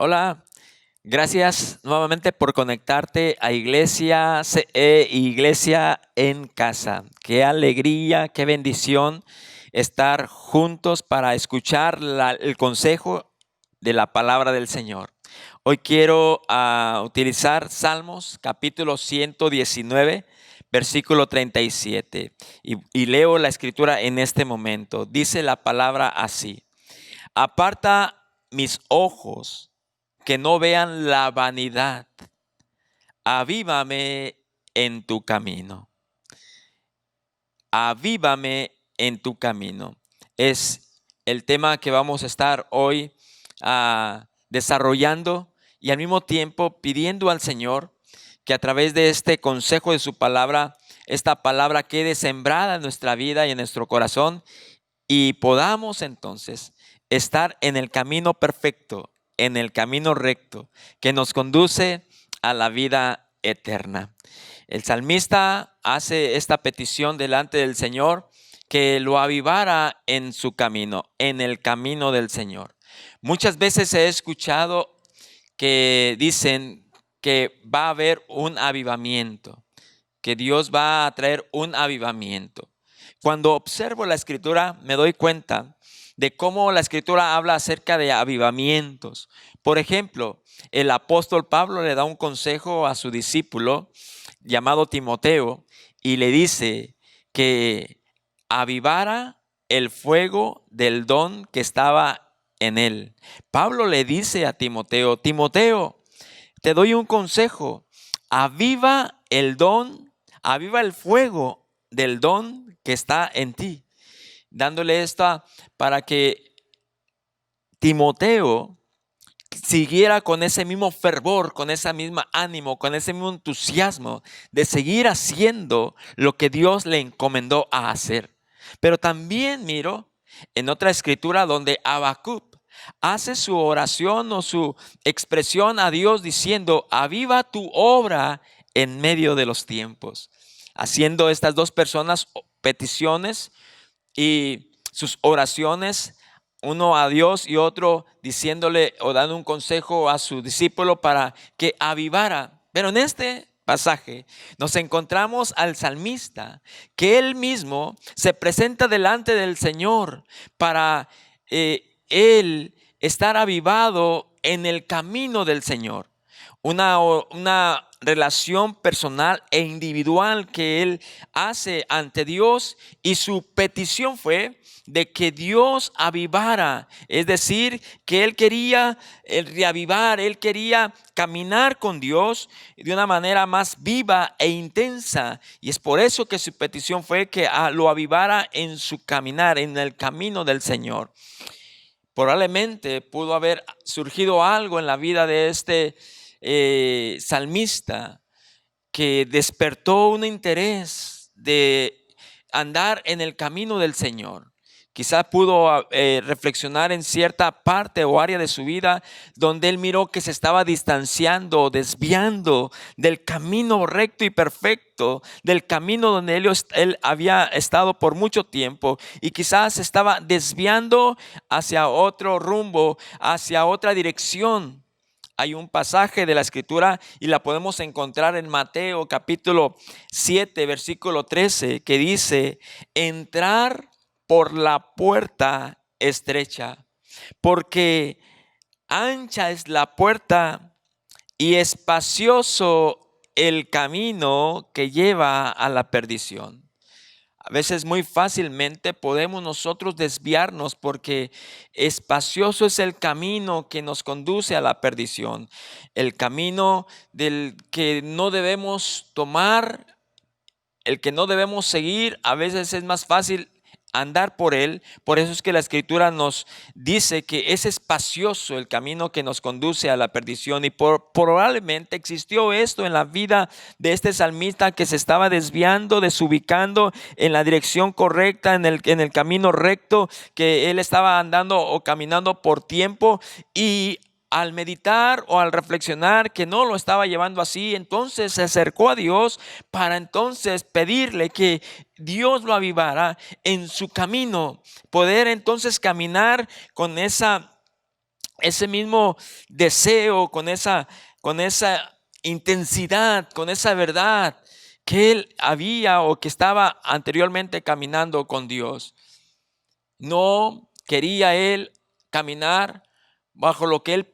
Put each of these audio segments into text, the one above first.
Hola, gracias nuevamente por conectarte a Iglesia Iglesia en Casa. Qué alegría, qué bendición estar juntos para escuchar el consejo de la palabra del Señor. Hoy quiero utilizar Salmos capítulo 119, versículo 37 y leo la escritura en este momento. Dice la palabra así: aparta mis ojos que no vean la vanidad. Avívame en tu camino. Avívame en tu camino. Es el tema que vamos a estar hoy desarrollando y al mismo tiempo pidiendo al Señor que a través de este consejo de su palabra, esta palabra quede sembrada en nuestra vida y en nuestro corazón y podamos entonces estar en el camino perfecto, en el camino recto que nos conduce a la vida eterna. El salmista hace esta petición delante del Señor, que lo avivara en su camino, en el camino del Señor. Muchas veces he escuchado que dicen que va a haber un avivamiento, que Dios va a traer un avivamiento. Cuando observo la escritura me doy cuenta de cómo la escritura habla acerca de avivamientos. Por ejemplo, el apóstol Pablo le da un consejo a su discípulo llamado Timoteo y le dice que avivara el fuego del don que estaba en él. Pablo le dice a Timoteo: Timoteo, te doy un consejo, aviva el don, aviva el fuego del don que está en ti, dándole esta para que Timoteo siguiera con ese mismo fervor, con ese mismo ánimo, con ese mismo entusiasmo de seguir haciendo lo que Dios le encomendó a hacer. Pero también miro en otra escritura donde Habacuc hace su oración o su expresión a Dios diciendo: aviva tu obra en medio de los tiempos. Haciendo estas dos personas peticiones y sus oraciones, uno a Dios y otro diciéndole o dando un consejo a su discípulo para que avivara. Pero en este pasaje nos encontramos al salmista, que él mismo se presenta delante del Señor para él estar avivado en el camino del Señor. Una relación personal e individual que él hace ante Dios, y su petición fue de que Dios avivara, es decir, que él quería reavivar, él quería caminar con Dios de una manera más viva e intensa, y es por eso que su petición fue que lo avivara en su caminar, en el camino del Señor. Probablemente pudo haber surgido algo en la vida de este salmista que despertó un interés de andar en el camino del Señor. Quizás pudo reflexionar en cierta parte o área de su vida donde él miró que se estaba distanciando, desviando del camino recto y perfecto, del camino donde él había estado por mucho tiempo, y quizás se estaba desviando hacia otro rumbo, hacia otra dirección. Hay un pasaje de la escritura y la podemos encontrar en Mateo capítulo 7, versículo 13, que dice: entrar por la puerta estrecha, porque ancha es la puerta y espacioso el camino que lleva a la perdición. A veces muy fácilmente podemos nosotros desviarnos porque espacioso es el camino que nos conduce a la perdición. El camino del que no debemos tomar, el que no debemos seguir, a veces es más fácil andar por él. Por eso es que la escritura nos dice que es espacioso el camino que nos conduce a la perdición, y probablemente existió esto en la vida de este salmista, que se estaba desviando, desubicando en la dirección correcta, en el camino recto, que él estaba andando o caminando por tiempo, y al meditar o al reflexionar que no lo estaba llevando así, entonces se acercó a Dios para entonces pedirle que Dios lo avivara en su camino, poder entonces caminar con esa ese mismo deseo, con esa intensidad, con esa verdad que él había o que estaba anteriormente caminando con Dios. No quería él caminar bajo lo que él,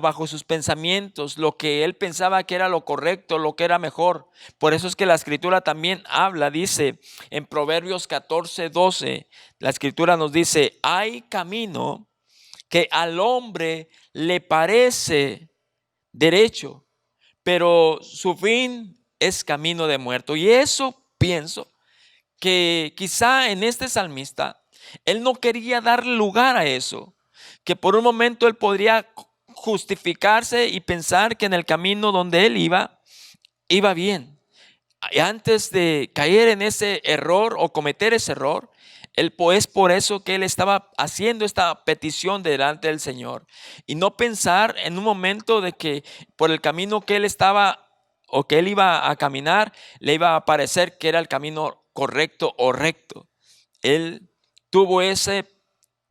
bajo sus pensamientos, lo que él pensaba que era lo correcto, lo que era mejor. Por eso es que la escritura también habla, dice en Proverbios 14:12, la escritura nos dice: hay camino que al hombre le parece derecho, pero su fin es camino de muerto. Y eso pienso que quizá en este salmista, él no quería darle lugar a eso, que por un momento él podría justificarse y pensar que en el camino donde él iba bien. Y antes de caer en ese error o cometer ese error, es por eso que él estaba haciendo esta petición delante del Señor. Y no pensar en un momento de que por el camino que él estaba o que él iba a caminar, le iba a parecer que era el camino correcto o recto. Él tuvo ese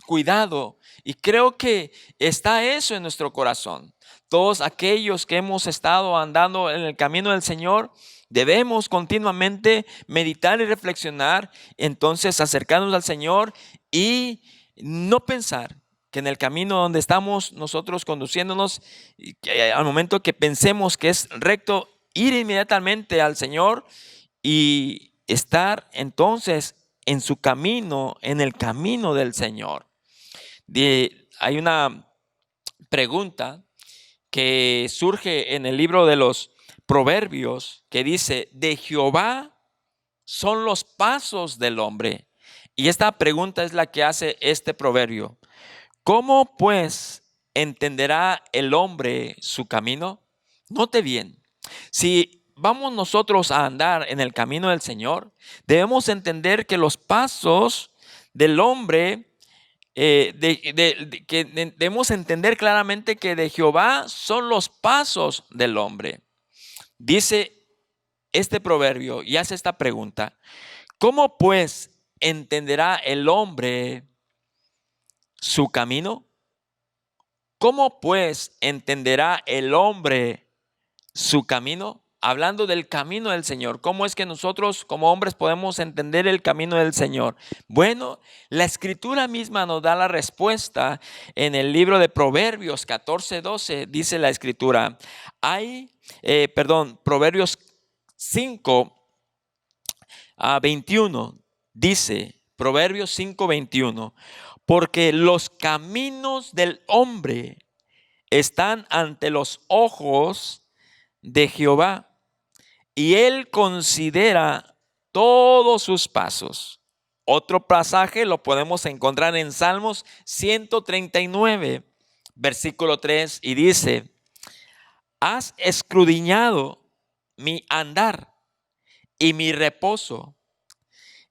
cuidado y creo que está eso en nuestro corazón. Todos aquellos que hemos estado andando en el camino del Señor, debemos continuamente meditar y reflexionar, entonces acercarnos al Señor y no pensar que en el camino donde estamos nosotros conduciéndonos, y que al momento que pensemos que es recto, ir inmediatamente al Señor y estar entonces en su camino, en el camino del Señor. Hay una pregunta que surge en el libro de los Proverbios que dice: de Jehová son los pasos del hombre. Y esta pregunta es la que hace este proverbio: ¿cómo pues entenderá el hombre su camino? Note bien, si vamos nosotros a andar en el camino del Señor, debemos entender que los pasos del hombre, que debemos entender claramente que de Jehová son los pasos del hombre. Dice este proverbio y hace esta pregunta: ¿cómo pues entenderá el hombre su camino? ¿Cómo pues entenderá el hombre su camino? Hablando del camino del Señor, ¿cómo es que nosotros como hombres podemos entender el camino del Señor? Bueno, la escritura misma nos da la respuesta en el libro de Proverbios 14:12. Dice la escritura, Proverbios 5:21. Dice Proverbios 5:21, porque los caminos del hombre están ante los ojos de Jehová, y él considera todos sus pasos. Otro pasaje lo podemos encontrar en Salmos 139, versículo 3, y dice: has escudriñado mi andar y mi reposo,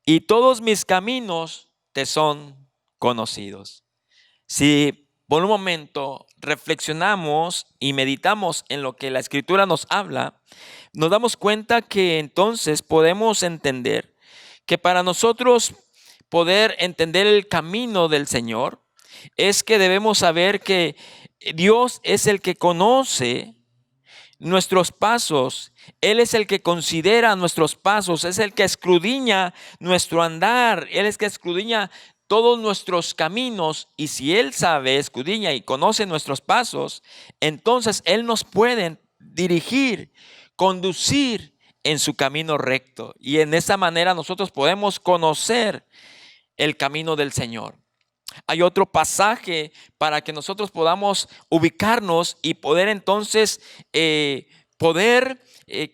y todos mis caminos te son conocidos. Si por un momento reflexionamos y meditamos en lo que la escritura nos habla, nos damos cuenta que entonces podemos entender que para nosotros poder entender el camino del Señor, es que debemos saber que Dios es el que conoce nuestros pasos. Él es el que considera nuestros pasos, es el que escudriña nuestro andar, Él es el que escudriña todos nuestros caminos. Y si Él sabe, escudriña y conoce nuestros pasos, entonces Él nos puede dirigir, conducir en su camino recto. Y en esa manera nosotros podemos conocer el camino del Señor. Hay otro pasaje para que nosotros podamos ubicarnos y poder entonces que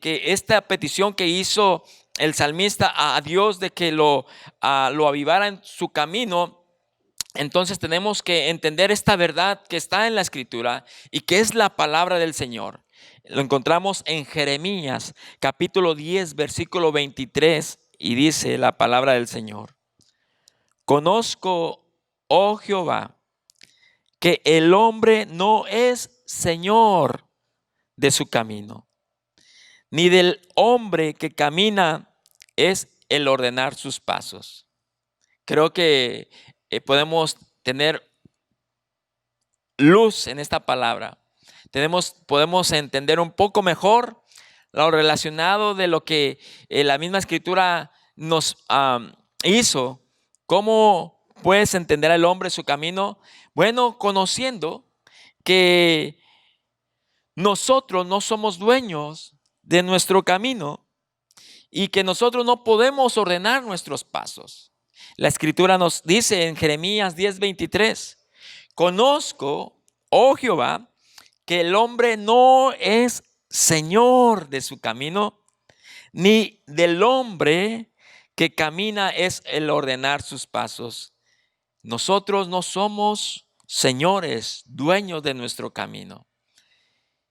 esta petición que hizo el salmista a Dios de que lo avivara en su camino. Entonces tenemos que entender esta verdad que está en la escritura y que es la palabra del Señor. Lo encontramos en Jeremías capítulo 10 versículo 23 y dice la palabra del Señor: conozco, oh Jehová, que el hombre no es señor de su camino, ni del hombre que camina es el ordenar sus pasos. Creo que podemos tener luz en esta palabra. Podemos entender un poco mejor lo relacionado de lo que la misma escritura nos hizo. ¿Cómo puedes entender al hombre su camino? Bueno, conociendo que nosotros no somos dueños de nuestro camino y que nosotros no podemos ordenar nuestros pasos. La escritura nos dice en Jeremías 10:23, conozco, oh Jehová, que el hombre no es señor de su camino, ni del hombre que camina es el ordenar sus pasos. Nosotros no somos señores, dueños de nuestro camino,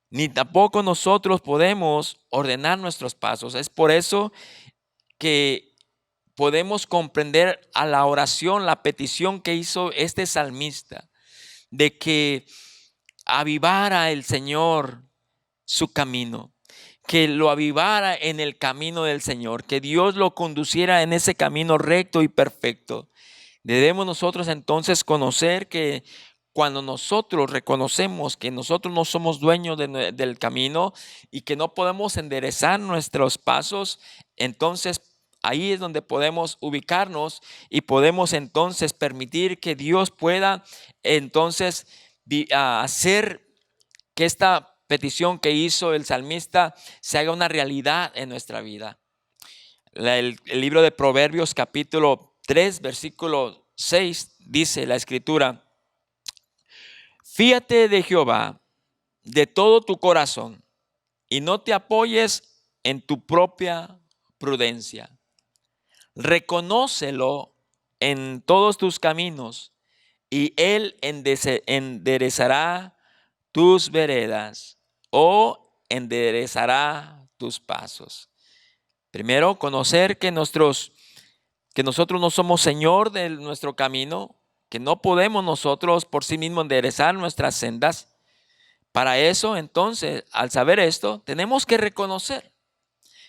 ni tampoco nosotros podemos ordenar nuestros pasos. Es por eso que podemos comprender a la oración, la petición que hizo este salmista, de que avivara el Señor su camino, que lo avivara en el camino del Señor, que Dios lo conduciera en ese camino recto y perfecto. Debemos nosotros entonces conocer que cuando nosotros reconocemos que nosotros no somos dueños del camino y que no podemos enderezar nuestros pasos, entonces ahí es donde podemos ubicarnos y podemos entonces permitir que Dios pueda entonces hacer que esta petición que hizo el salmista se haga una realidad en nuestra vida. El libro de Proverbios capítulo 3 versículo 6 dice la escritura: fíate de Jehová de todo tu corazón y no te apoyes en tu propia prudencia. Reconócelo en todos tus caminos y Él enderezará tus veredas o enderezará tus pasos. Primero, conocer que nosotros no somos señor de nuestro camino, que no podemos nosotros por sí mismos enderezar nuestras sendas. Para eso, entonces, al saber esto, tenemos que reconocer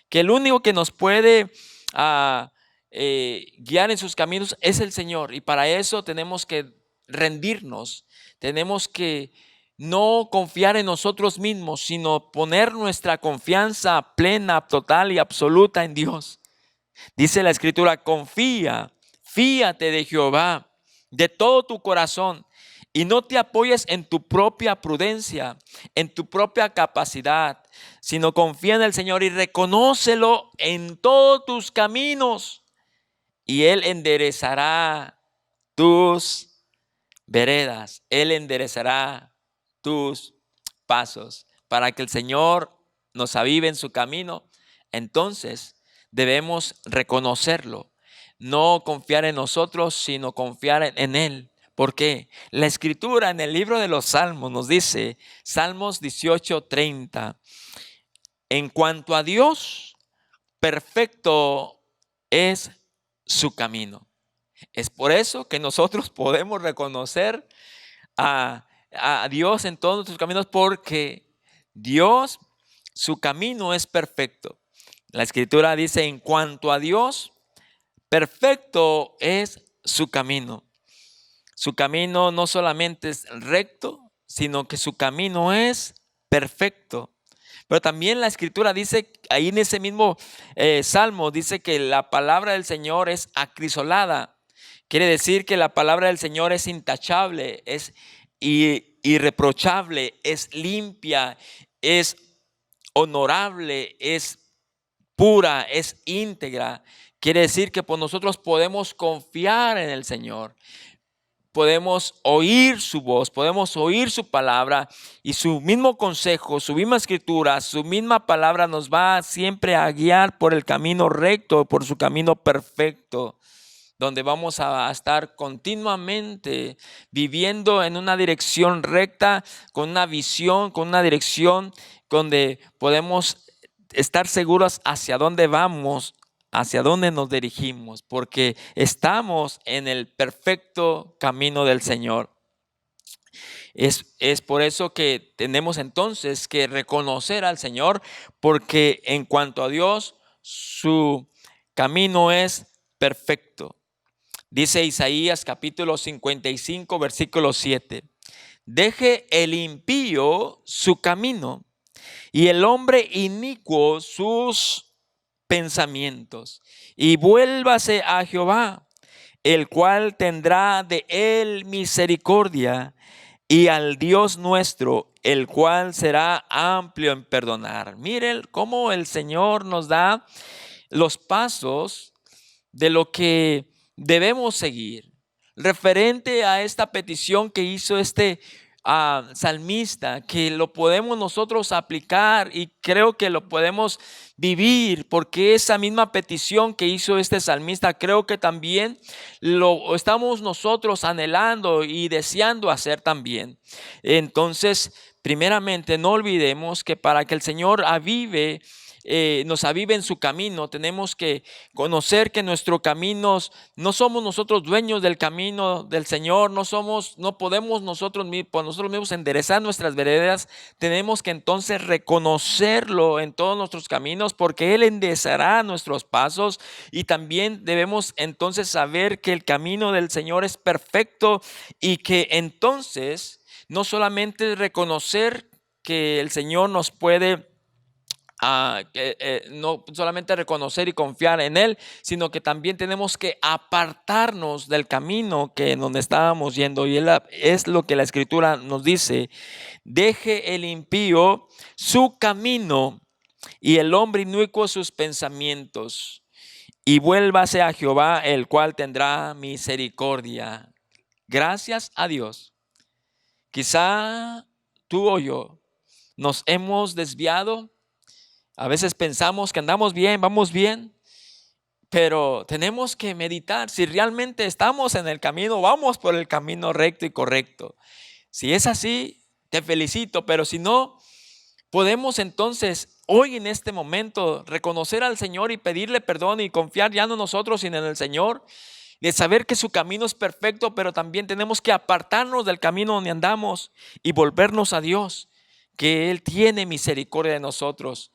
que el único que nos puede guiar en sus caminos es el Señor. Y para eso tenemos que rendirnos, tenemos que no confiar en nosotros mismos, sino poner nuestra confianza plena, total y absoluta en Dios. Dice la escritura: fíate de Jehová de todo tu corazón y no te apoyes en tu propia prudencia, en tu propia capacidad, sino confía en el Señor y reconócelo en todos tus caminos y Él enderezará tus veredas, Él enderezará tus pasos. Para que el Señor nos avive en su camino, entonces debemos reconocerlo, no confiar en nosotros, sino confiar en Él. Porque la escritura en el libro de los Salmos nos dice, Salmos 18:30, en cuanto a Dios, perfecto es su camino. Es por eso que nosotros podemos reconocer a Dios en todos nuestros caminos, porque Dios, su camino es perfecto. La escritura dice: en cuanto a Dios, perfecto es su camino. Su camino no solamente es recto, sino que su camino es perfecto. Pero también la escritura dice, ahí en ese mismo salmo, dice que la palabra del Señor es acrisolada. Quiere decir que la palabra del Señor es intachable, es irreprochable, es limpia, es honorable, es pura, es íntegra. Quiere decir que pues nosotros podemos confiar en el Señor. Podemos oír su voz, podemos oír su palabra y su mismo consejo, su misma escritura, su misma palabra nos va siempre a guiar por el camino recto, por su camino perfecto, donde vamos a estar continuamente viviendo en una dirección recta, con una visión, con una dirección donde podemos estar seguros hacia dónde vamos, hacia dónde nos dirigimos, porque estamos en el perfecto camino del Señor. Es por eso que tenemos entonces que reconocer al Señor, porque en cuanto a Dios, su camino es perfecto. Dice Isaías capítulo 55, versículo 7. deje el impío su camino y el hombre inicuo sus pensamientos, y vuélvase a Jehová, el cual tendrá de él misericordia, y al Dios nuestro, el cual será amplio en perdonar. Miren cómo el Señor nos da los pasos de lo que debemos seguir referente a esta petición que hizo este salmista, que lo podemos nosotros aplicar y creo que lo podemos vivir, porque esa misma petición que hizo este salmista creo que también lo estamos nosotros anhelando y deseando hacer también. Entonces, primeramente, no olvidemos que para que el Señor nos avive en su camino, tenemos que conocer que nuestros caminos, no somos nosotros dueños del camino del Señor, no podemos por nosotros mismos enderezar nuestras veredas. Tenemos que entonces reconocerlo en todos nuestros caminos, porque Él enderezará nuestros pasos. Y también debemos entonces saber que el camino del Señor es perfecto, y que entonces no solamente reconocer que el Señor nos puede no solamente reconocer y confiar en Él, sino que también tenemos que apartarnos del camino que en donde estábamos yendo. Y es lo que la Escritura nos dice: deje el impío su camino y el hombre inicuo sus pensamientos, y vuélvase a Jehová, el cual tendrá misericordia. Gracias a Dios. Quizá tú o yo nos hemos desviado. A veces pensamos que andamos bien, vamos bien, pero tenemos que meditar si realmente estamos en el camino, vamos por el camino recto y correcto. Si es así, te felicito, pero si no, podemos entonces hoy en este momento reconocer al Señor y pedirle perdón y confiar ya no en nosotros sino en el Señor, de saber que su camino es perfecto, pero también tenemos que apartarnos del camino donde andamos y volvernos a Dios, que Él tiene misericordia de nosotros.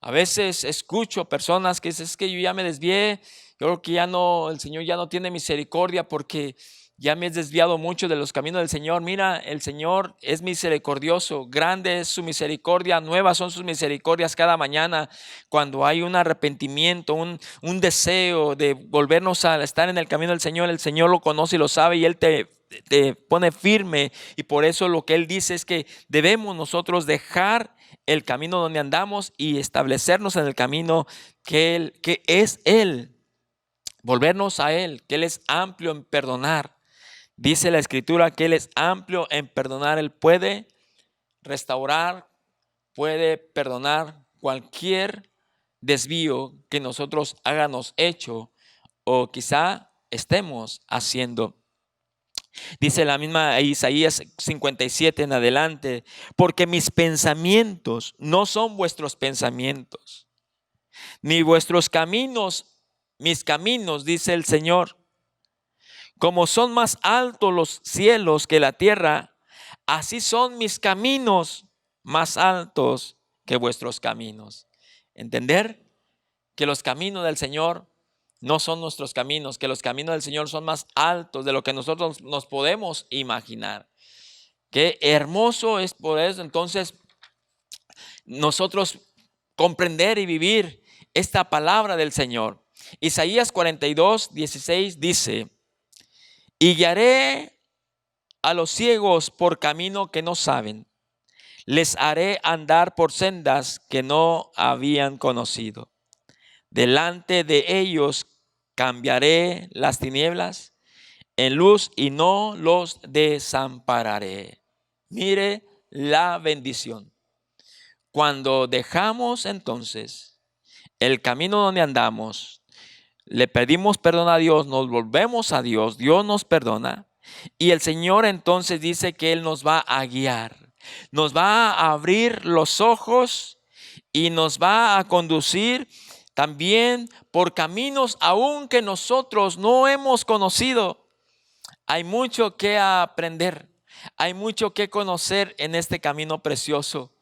A veces escucho personas que dicen: es que yo ya me desvié, yo creo que ya no, el Señor ya no tiene misericordia porque ya me he desviado mucho de los caminos del Señor. Mira, el Señor es misericordioso, grande es su misericordia, nuevas son sus misericordias cada mañana. Cuando hay un arrepentimiento, un deseo de volvernos a estar en el camino del Señor, el Señor lo conoce y lo sabe, y Él te pone firme. Y por eso lo que Él dice es que debemos nosotros dejar el camino donde andamos y establecernos en el camino que es Él, volvernos a Él, que Él es amplio en perdonar. Dice la Escritura que Él es amplio en perdonar. Él puede restaurar, puede perdonar cualquier desvío que nosotros hayamos hecho o quizá estemos haciendo. Dice la misma Isaías 57 en adelante: porque mis pensamientos no son vuestros pensamientos, ni vuestros caminos mis caminos, dice el Señor. Como son más altos los cielos que la tierra, así son mis caminos más altos que vuestros caminos. Entender que los caminos del Señor no son nuestros caminos, que los caminos del Señor son más altos de lo que nosotros nos podemos imaginar. Qué hermoso es por eso entonces nosotros comprender y vivir esta palabra del Señor. Isaías 42:16 dice: y guiaré a los ciegos por camino que no saben, les haré andar por sendas que no habían conocido. Delante de ellos cambiaré las tinieblas en luz y no los desampararé. Mire la bendición. Cuando dejamos entonces el camino donde andamos, le pedimos perdón a Dios, nos volvemos a Dios, Dios nos perdona, y el Señor entonces dice que Él nos va a guiar, nos va a abrir los ojos y nos va a conducir también por caminos aún que nosotros no hemos conocido. Hay mucho que aprender, hay mucho que conocer en este camino precioso.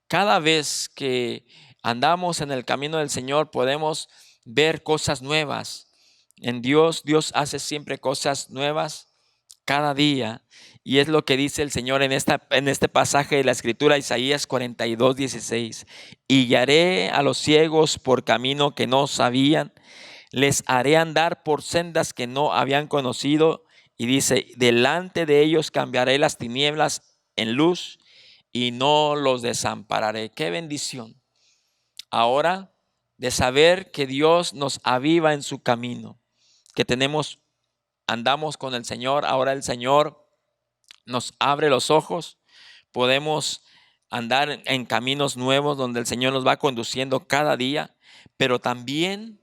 Cada vez que andamos en el camino del Señor podemos ver cosas nuevas. En Dios, Dios hace siempre cosas nuevas cada día. Y es lo que dice el Señor en este pasaje de la Escritura, Isaías 42:16. Y guiaré a los ciegos por camino que no sabían, les haré andar por sendas que no habían conocido. Y dice, delante de ellos cambiaré las tinieblas en luz y no los desampararé. ¡Qué bendición! Ahora, de saber que Dios nos aviva en su camino, que andamos con el Señor. Ahora el Señor nos abre los ojos, podemos andar en caminos nuevos donde el Señor nos va conduciendo cada día, pero también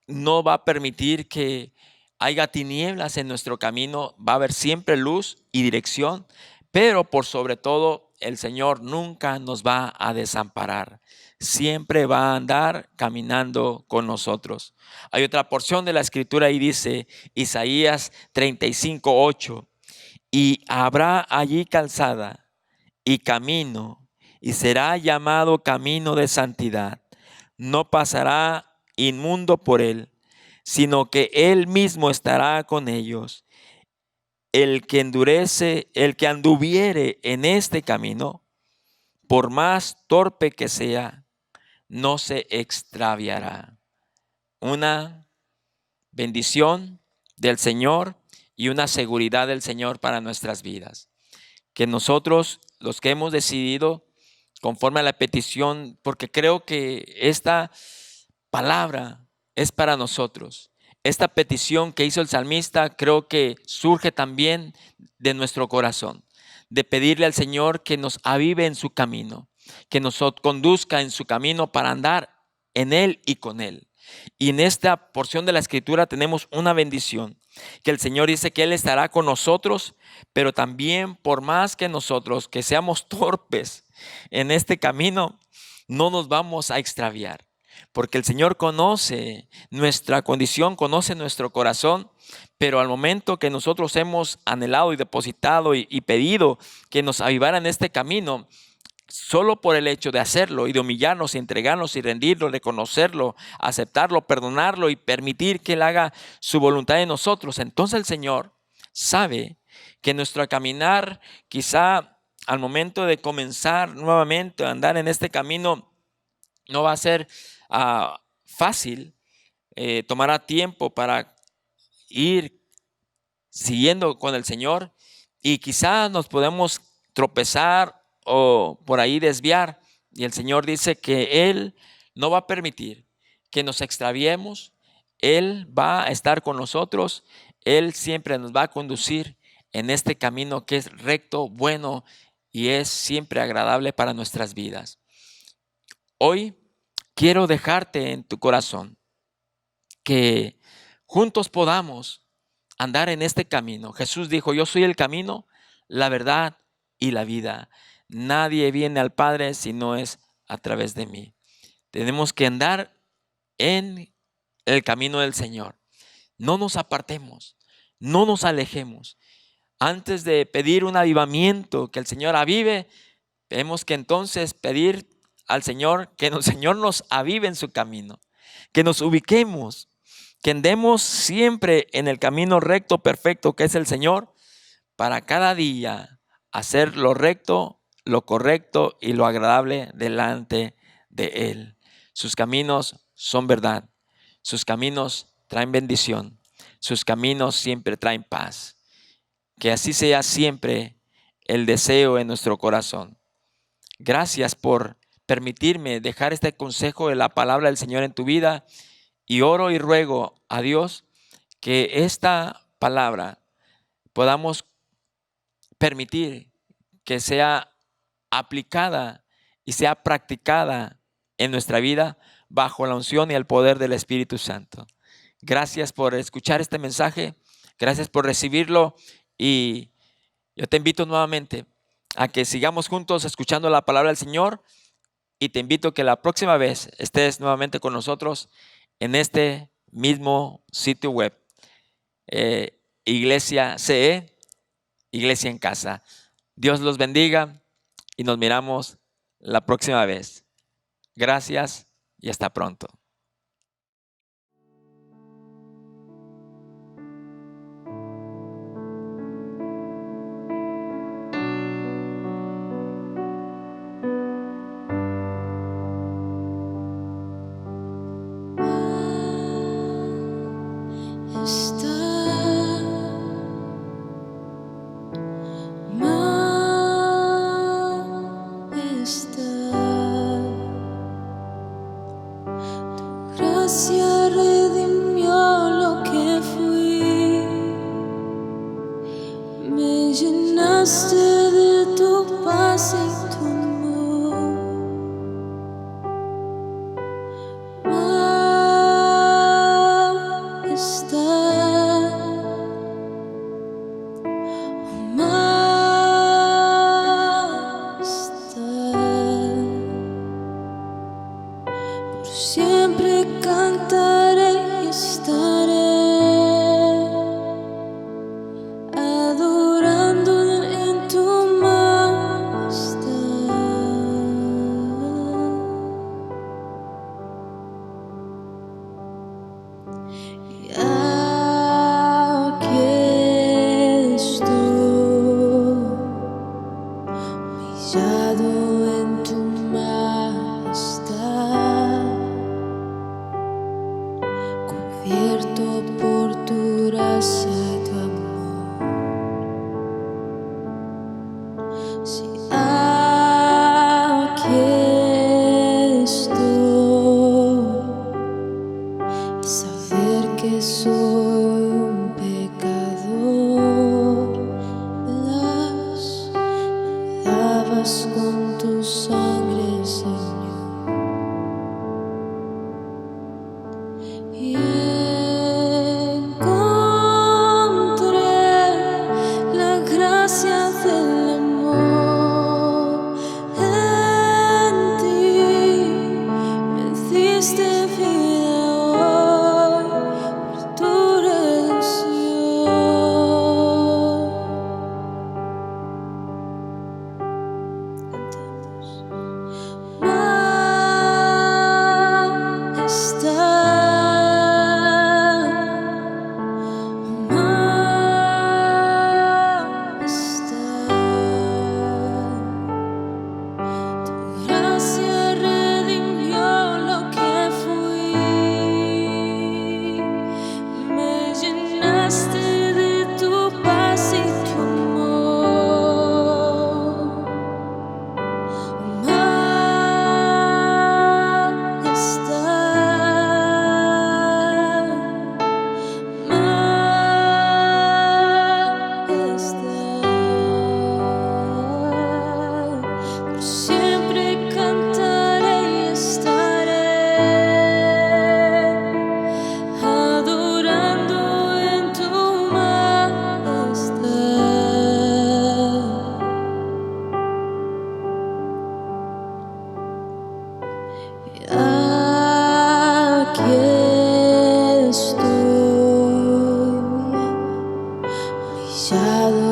no va a permitir que haya tinieblas en nuestro camino. Va a haber siempre luz y dirección, pero por sobre todo el Señor nunca nos va a desamparar. Siempre va a andar caminando con nosotros. Hay otra porción de la Escritura y dice Isaías 35:8. Y habrá allí calzada y camino, y será llamado camino de santidad. No pasará inmundo por él, sino que él mismo estará con ellos. El que anduviere en este camino, por más torpe que sea, no se extraviará. Una bendición del Señor y una seguridad del Señor para nuestras vidas. Que nosotros, los que hemos decidido conforme a la petición, porque creo que esta palabra es para nosotros. Esta petición que hizo el salmista creo que surge también de nuestro corazón, de pedirle al Señor que nos avive en su camino, que nos conduzca en su camino para andar en Él y con Él. Y en esta porción de la Escritura tenemos una bendición, que el Señor dice que Él estará con nosotros, pero también por más que nosotros, que seamos torpes en este camino, no nos vamos a extraviar. Porque el Señor conoce nuestra condición, conoce nuestro corazón, pero al momento que nosotros hemos anhelado y depositado y pedido que nos avivara en este camino, solo por el hecho de hacerlo y de humillarnos y entregarnos y rendirlo, reconocerlo, aceptarlo, perdonarlo y permitir que Él haga su voluntad en nosotros, entonces el Señor sabe que nuestro caminar, quizá al momento de comenzar nuevamente a andar en este camino, no va a ser fácil, tomará tiempo para ir siguiendo con el Señor y quizás nos podemos tropezar o por ahí desviar. Y el Señor dice que Él no va a permitir que nos extraviemos. Él va a estar con nosotros. Él siempre nos va a conducir en este camino que es recto, bueno y es siempre agradable para nuestras vidas. Hoy quiero dejarte en tu corazón que juntos podamos andar en este camino. Jesús dijo, yo soy el camino, la verdad y la vida. Nadie viene al Padre si no es a través de mí. Tenemos que andar en el camino del Señor. No nos apartemos, no nos alejemos. Antes de pedir un avivamiento, que el Señor avive, tenemos que entonces pedir al Señor que el Señor nos avive en su camino, que nos ubiquemos, que andemos siempre en el camino recto, perfecto que es el Señor, para cada día hacer lo recto, lo correcto y lo agradable delante de Él. Sus caminos son verdad, sus caminos traen bendición, sus caminos siempre traen paz. Que así sea siempre el deseo en nuestro corazón. Gracias por permitirme dejar este consejo de la palabra del Señor en tu vida y oro y ruego a Dios que esta palabra podamos permitir que sea aplicada y sea practicada en nuestra vida bajo la unción y el poder del Espíritu Santo. Gracias por escuchar este mensaje, gracias por recibirlo y yo te invito nuevamente a que sigamos juntos escuchando la palabra del Señor y te invito a que la próxima vez estés nuevamente con nosotros en este mismo sitio web, Iglesia CE, Iglesia en Casa. Dios los bendiga y nos miramos la próxima vez. Gracias y hasta pronto. gracia redimió lo que fui. Me llenaste de tu paz y tu amor. Majestad, majestad, por siempre cantaré y estaré adorando en tu majestad. Y aquí estoy, humillado en tu majestad, cubierto por tu gracia y tu amor. Si aquí estoy, saber que soy un pecador, me lavas con tu sangre, Señor, y encontré la gracia del amor en ti. Me diste vida hoy por tu redención. Cantemos. Majestad, majestad, tu gracia redimió lo que fui. Me llenaste de tu paz y tu amor. Majestad, majestad, por siempre cantaré y estaré adorando en tu majestad. Y aquí estoy, humillado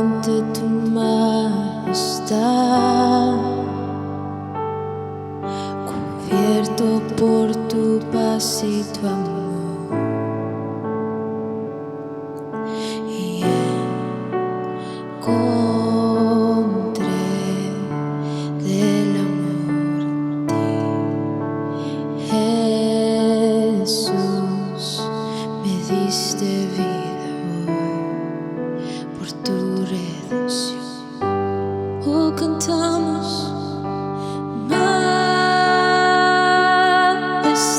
ante tu majestad, cubierto por tu paz y tu amor. Y encontré del amor en ti. Jesús, me diste vida hoy por tu redención. Oh, cantamos.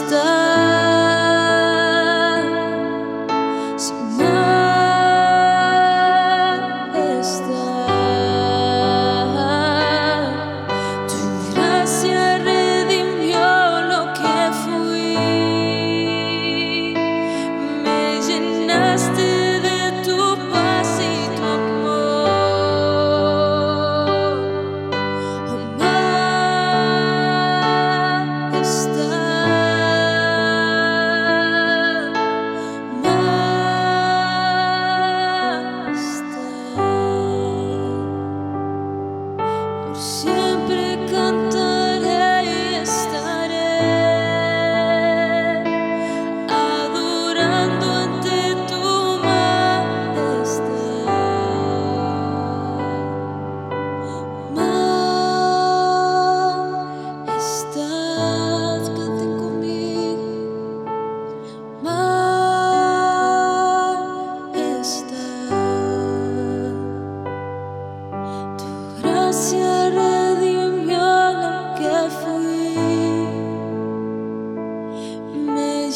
Majestad,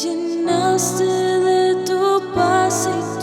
llenaste de tu paz y